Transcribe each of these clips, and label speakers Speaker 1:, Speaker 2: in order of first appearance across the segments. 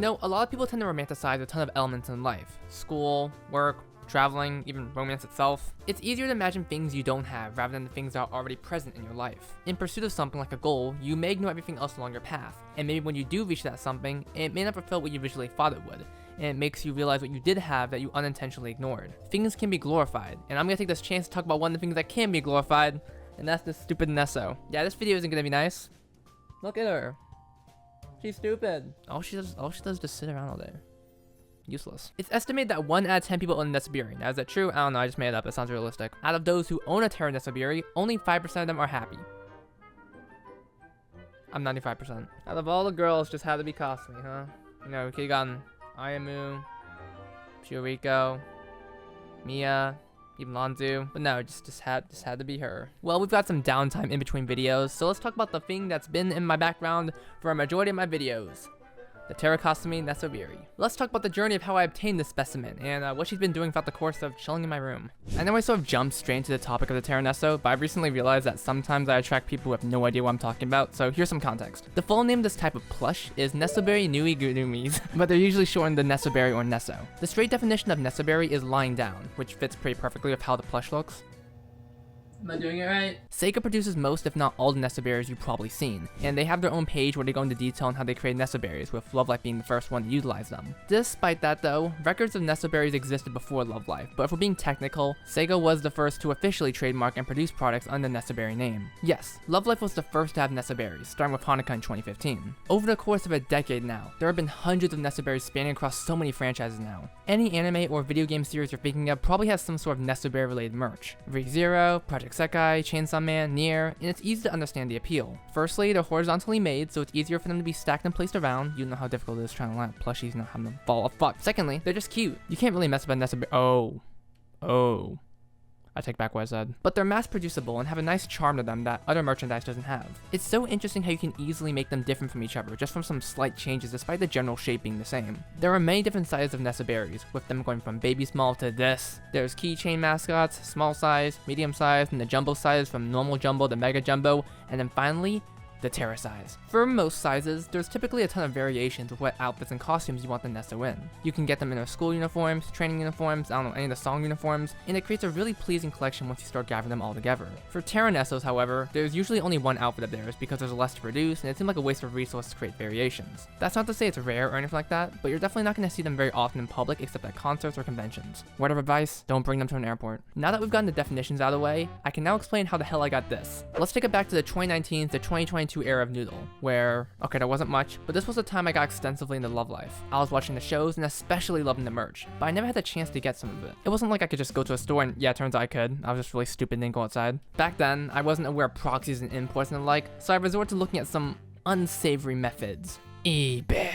Speaker 1: You know, a lot of people tend to romanticize a ton of elements in life. School, work, traveling, even romance itself. It's easier to imagine things you don't have rather than the things that are already present in your life. In pursuit of something like a goal, you may ignore everything else along your path, and maybe when you do reach that something, it may not fulfill what you visually thought it would, and it makes you realize what you did have that you unintentionally ignored. Things can be glorified, and I'm gonna take this chance to talk about one of the things that can be glorified, and that's this stupid Neso. Yeah, this video isn't gonna be nice. Look at her. She's stupid. All she does is just sit around all day. Useless. It's estimated that 1 out of 10 people own a Nesoberi. Now, is that true? I don't know, I just made it up. It sounds realistic. Out of those who own a Tera Nesoberi, only 5% of them are happy. I'm 95%. Out of all the girls, just had to be costly, huh? You know, we could've gotten Ayamu, Shioriko, Mia, even Lanzu, but no, just had to be her. Well, we've got some downtime in between videos, so let's talk about the thing that's been in my background for a majority of my videos. The Tera Nesoberi. Let's talk about the journey of how I obtained this specimen, and what she's been doing throughout the course of chilling in my room. I know I sort of jumped straight into the topic of the Tera Neso, but I've recently realized that sometimes I attract people who have no idea what I'm talking about, so here's some context. The full name of this type of plush is Nesoberi Nui Gurumis, but they're usually shortened to Nesoberi or Neso. The straight definition of Nesoberi is lying down, which fits pretty perfectly with how the plush looks. Am I doing it right? Sega produces most, if not all, the Nesoberis you've probably seen, and they have their own page where they go into detail on how they create Nesoberis, with Love Life being the first one to utilize them. Despite that though, records of Nesoberis existed before Love Life, but if we're being technical, Sega was the first to officially trademark and produce products under the Nesoberi name. Yes, Love Life was the first to have Nesoberis, starting with Hanukkah in 2015. Over the course of a decade now, there have been hundreds of Nesoberis spanning across so many franchises now. Any anime or video game series you're thinking of probably has some sort of Nesoberi related merch. Re:Zero, Project Sekai, Chainsaw Man, Nier, and it's easy to understand the appeal. Firstly, they're horizontally made, so it's easier for them to be stacked and placed around. You know how difficult it is trying to let plushies not have them fall off. Fuck. Secondly, they're just cute. You can't really mess up a Nesoberi. Oh. I take back what I said. But they're mass producible and have a nice charm to them that other merchandise doesn't have. It's so interesting how you can easily make them different from each other just from some slight changes despite the general shape being the same. There are many different sizes of Nesoberis, with them going from baby small to this. There's keychain mascots, small size, medium size, and the jumbo size from normal jumbo to mega jumbo, and then finally, the Tera size. For most sizes, there's typically a ton of variations with what outfits and costumes you want the Neso in. You can get them in their school uniforms, training uniforms, I don't know, any of the song uniforms, and it creates a really pleasing collection once you start gathering them all together. For Tera Nesos, however, there's usually only one outfit of theirs because there's less to produce, and it seems like a waste of resources to create variations. That's not to say it's rare or anything like that, but you're definitely not going to see them very often in public except at concerts or conventions. Word of advice, don't bring them to an airport. Now that we've gotten the definitions out of the way, I can now explain how the hell I got this. Let's take it back to the 2019 to 2022 era of Noodle, where, okay, there wasn't much, but this was the time I got extensively into Love Life. I was watching the shows and especially loving the merch, but I never had the chance to get some of it. It wasn't like I could just go to a store and yeah, it turns out I could. I was just really stupid and didn't go outside. Back then, I wasn't aware of proxies and imports and the like, so I resorted to looking at some unsavory methods. eBay.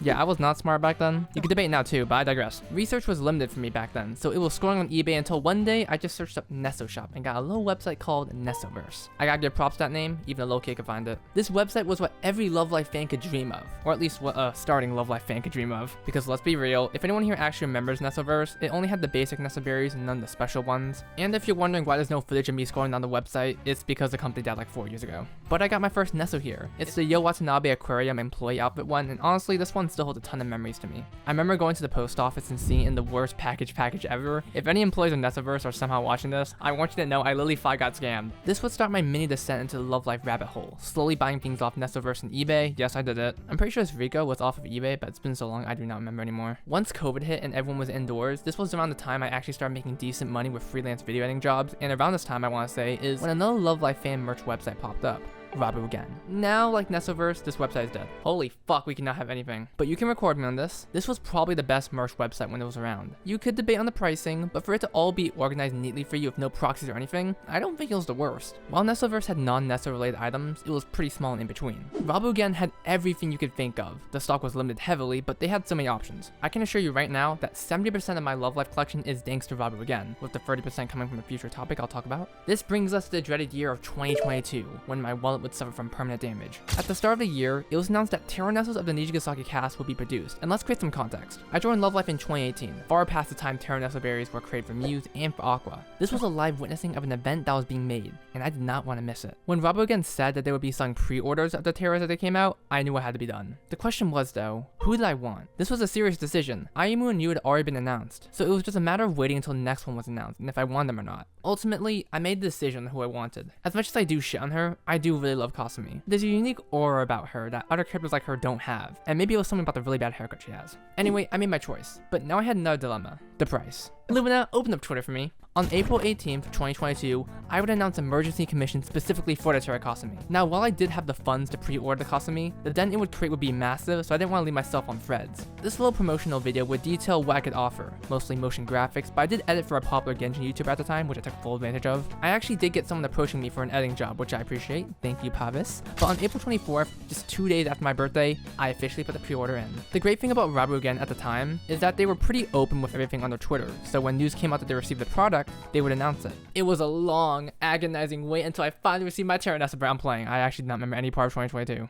Speaker 1: Yeah, I was not smart back then. You could debate now too, but I digress. Research was limited for me back then, so it was scrolling on eBay until one day I just searched up Neso Shop and got a little website called Nesoverse. I gotta give props to that name, even a low kid could find it. This website was what every Love Life fan could dream of, or at least what a starting Love Life fan could dream of. Because let's be real, if anyone here actually remembers Nesoverse, it only had the basic Nesoberis and none of the special ones. And if you're wondering why there's no footage of me scrolling down the website, it's because the company died like 4 years ago. But I got my first Neso here. It's the Yo Watanabe Aquarium employee outfit one, and honestly, this one still holds a ton of memories to me. I remember going to the post office and seeing it in the worst package ever. If any employees of Nesoverse are somehow watching this, I want you to know I literally thought I got scammed. This would start my mini descent into the Love Life rabbit hole, slowly buying things off Nesoverse and eBay. Yes, I did it. I'm pretty sure this Rico was off of eBay, but it's been so long I do not remember anymore. Once COVID hit and everyone was indoors, this was around the time I actually started making decent money with freelance video editing jobs, and around this time I want to say is when another Love Life fan merch website popped up. Rabuagain. Now, like Nesoverse, this website is dead. Holy fuck, we cannot have anything. But you can record me on this. This was probably the best merch website when it was around. You could debate on the pricing, but for it to all be organized neatly for you with no proxies or anything, I don't think it was the worst. While Nesoverse had non-Neso related items, it was pretty small and in between. Rabuagain had everything you could think of. The stock was limited heavily, but they had so many options. I can assure you right now that 70% of my Love Life collection is thanks to Rabuagain, with the 30% coming from a future topic I'll talk about. This brings us to the dreaded year of 2022, when my wallet would suffer from permanent damage. At the start of the year, it was announced that Tera Nesos of the Nijigasaki cast would be produced, and let's create some context. I joined Love Life in 2018, far past the time Tera Nesoberis were created for Muse and for Aqua. This was a live witnessing of an event that was being made, and I did not want to miss it. When Rabuagain said that they would be selling pre-orders of the Teras as they came out, I knew what had to be done. The question was though, Who did I want? This was a serious decision. Ayumu and Yu had already been announced, so it was just a matter of waiting until the next one was announced and if I wanted them or not. Ultimately, I made the decision on who I wanted. As much as I do shit on her, I do really love Kasumi. There's a unique aura about her that other characters like her don't have, and maybe it was something about the really bad haircut she has. Anyway, I made my choice, but now I had another dilemma: the price. Lumina, open up Twitter for me. On April 18th, 2022, I would announce emergency commission specifically for the Tera Kasumi. Now, while I did have the funds to pre-order the Kasumi, the dent it would create would be massive, so I didn't want to leave myself on threads. This little promotional video would detail what I could offer, mostly motion graphics, but I did edit for a popular Genshin YouTuber at the time, which I took full advantage of. I actually did get someone approaching me for an editing job, which I appreciate. Thank you, Pavis. But on April 24th, just 2 days after my birthday, I officially put the pre-order in. The great thing about Rabuagain at the time is that they were pretty open with everything on their Twitter, so when news came out that they received the product, they would announce it. It was a long, agonizing wait until I finally received my Tera Nesoberi I'm playing. I actually did not remember any part of 2022.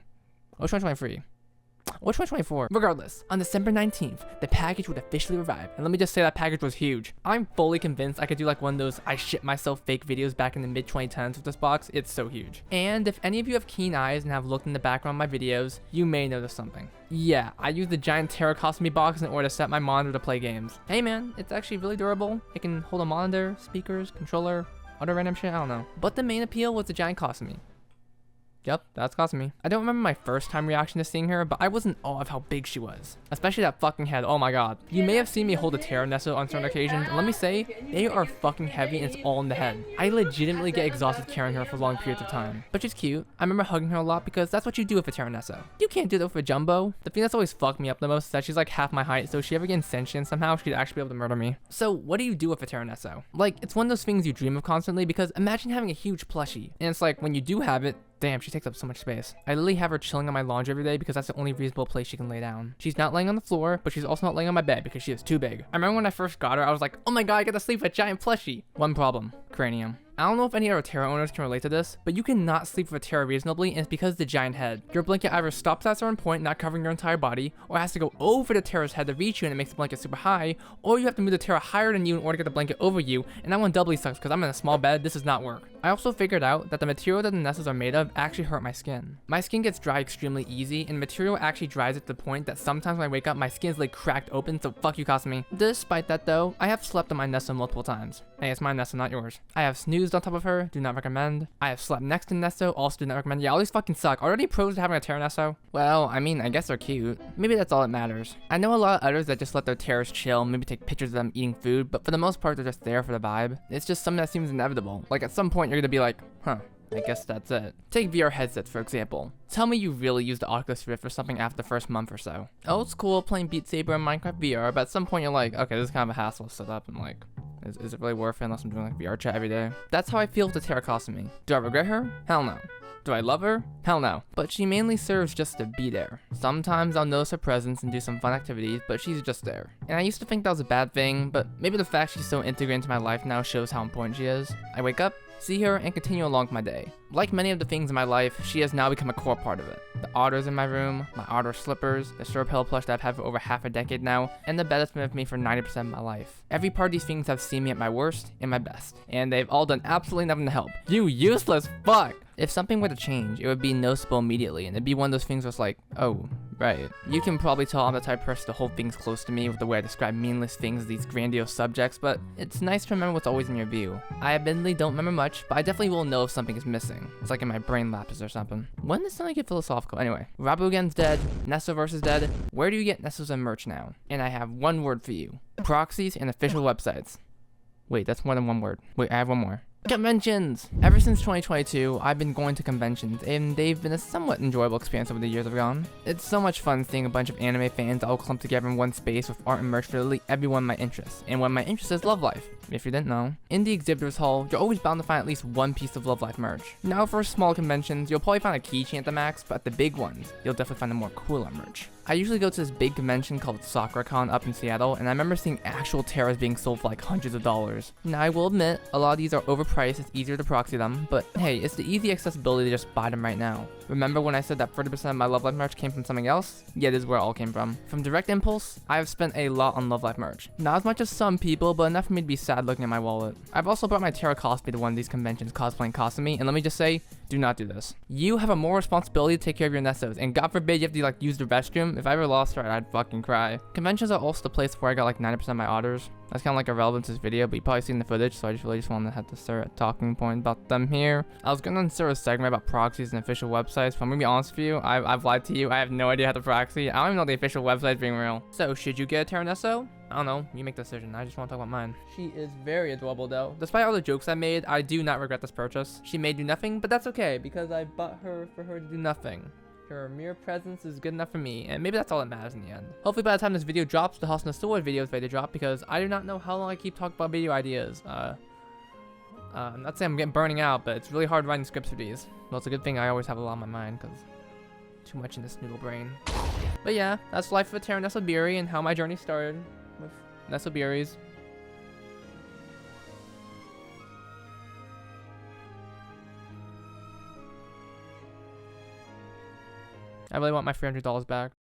Speaker 1: Oh, 2023. Or 2024. Regardless, on December 19th, the package would officially arrive, and let me just say that package was huge. I'm fully convinced I could do like one of those I shit myself fake videos back in the mid-2010s with this box. It's so huge. And if any of you have keen eyes and have looked in the background of my videos, you may notice something. Yeah, I used the giant Tera Kasumi box in order to set my monitor to play games. Hey man, it's actually really durable. It can hold a monitor, speakers, controller, other random shit, I don't know. But the main appeal was the giant Kasumi. Yep, that's Kasumi. I don't remember my first time reaction to seeing her, but I was in awe of how big she was. Especially that fucking head, oh my god. You may have seen me hold a Tera Neso on certain occasions, and let me say, they are fucking heavy and it's all in the head. I legitimately get exhausted carrying her for long periods of time. But she's cute. I remember hugging her a lot because that's what you do with a Tera Neso. You can't do that with a Jumbo. The thing that's always fucked me up the most is that she's like half my height, so if she ever gets sentient somehow, she'd actually be able to murder me. So what do you do with a Tera Neso? Like, it's one of those things you dream of constantly because imagine having a huge plushie. And it's like, when you do have it, damn, she takes up so much space. I literally have her chilling on my laundry every day because that's the only reasonable place she can lay down. She's not laying on the floor, but she's also not laying on my bed because she is too big. I remember when I first got her, I was like, oh my god, I get to sleep with a giant plushie. One problem: cranium. I don't know if any other Tera owners can relate to this, but you cannot sleep with a Tera reasonably, and it's because of the giant head. Your blanket either stops at a certain point, not covering your entire body, or has to go over the Tera's head to reach you and it makes the blanket super high, or you have to move the Tera higher than you in order to get the blanket over you, and that one doubly sucks because I'm in a small bed. This does not work. I also figured out that the material that the Nesos are made of actually hurt my skin. My skin gets dry extremely easy, and the material actually dries at the point that sometimes when I wake up, my skin is like cracked open, so fuck you, Kasumi. Despite that though, I have slept on my Neso multiple times. Hey, it's my Neso, not yours. I have snoozed on top of her, do not recommend. I have slept next to Neso, also do not recommend. Yeah, all these fucking suck. Already pros to having a Tera Neso? Well, I mean, I guess they're cute. Maybe that's all that matters. I know a lot of others that just let their Teras chill, maybe take pictures of them eating food, but for the most part, they're just there for the vibe. It's just something that seems inevitable. Like at some point, you're gonna be like, huh, I guess that's it. Take VR headsets, for example. Tell me you really use the Oculus Rift for something after the first month or so. Oh, it's cool playing Beat Saber and Minecraft VR, but at some point you're like, okay, this is kind of a hassle to set up, and like, is it really worth it unless I'm doing like VR chat every day? That's how I feel with the Tera Kasumi. Do I regret her? Hell no. Do I love her? Hell no. But she mainly serves just to be there. Sometimes I'll notice her presence and do some fun activities, but she's just there. And I used to think that was a bad thing, but maybe the fact she's so integrated into my life now shows how important she is. I wake up, see her, and continue along with my day. Like many of the things in my life, she has now become a core part of it. The otters in my room, my otter slippers, the Surpel plush that I've had for over half a decade now, and the bed that's been with me for 90% of my life. Every part of these things have seen me at my worst and my best, and they've all done absolutely nothing to help. You useless fuck! If something were to change, it would be noticeable immediately, and it'd be one of those things where it's like, oh, right. You can probably tell I'm the type of person to hold things close to me with the way I describe meaningless things as these grandiose subjects, but it's nice to remember what's always in your view. I admittedly don't remember much, but I definitely will know if something is missing. It's like in my brain lapses or something. When does something get philosophical? Anyway, Rabuagain's dead, Nesoverse is dead. Where do you get Nesos and merch now? And I have one word for you: proxies and official websites. Wait, that's more than one word. Wait, I have one more. Conventions! Ever since 2022, I've been going to conventions, and they've been a somewhat enjoyable experience over the years I've gone. It's so much fun seeing a bunch of anime fans all clumped together in one space with art and merch for literally everyone in my interests, and one of my interests is Love Life. If you didn't know. In the exhibitors hall, you're always bound to find at least one piece of Love Life merch. Now for small conventions, you'll probably find a keychain at the max, but at the big ones, you'll definitely find the more cooler merch. I usually go to this big convention called SakuraCon up in Seattle, and I remember seeing actual Teras being sold for like hundreds of dollars. Now I will admit, a lot of these are overpriced, it's easier to proxy them, but hey, it's the easy accessibility to just buy them right now. Remember when I said that 30% of my Love Life merch came from something else? Yeah, this is where it all came from. From direct impulse, I have spent a lot on Love Life merch. Not as much as some people, but enough for me to be sad sad looking at my wallet. I've also brought my Tera cosplay to one of these conventions cosplaying Kasumi, and let me just say, do not do this. You have a more responsibility to take care of your Nesos, and God forbid you have to like use the restroom. If I ever lost her, I'd fucking cry. Conventions are also the place where I got like 90% of my orders. That's kind of like irrelevant to this video, but you probably seen the footage, so I just really wanted to have to start a talking point about them here. I was gonna insert a segment about proxies and official websites, but I'm gonna be honest with you, I've lied to you. I have no idea how to proxy. I don't even know the official website's being real. So, should you get a Tera Neso? I don't know, you make the decision. I just want to talk about mine. She is very adorable though. Despite all the jokes I made, I do not regret this purchase. She may do nothing, but that's okay, because I bought her for her to do nothing. Her mere presence is good enough for me, and maybe that's all that matters in the end. Hopefully by the time this video drops, the House of Sword video is ready to drop, because I do not know how long I keep talking about video ideas. I'm not saying I'm getting burning out, but it's really hard writing scripts for these. Well, it's a good thing I always have a lot on my mind, because too much in this noodle brain. But yeah, that's life with Tera Nesoberi and how my journey started with Nesoberis. I really want my $300 back.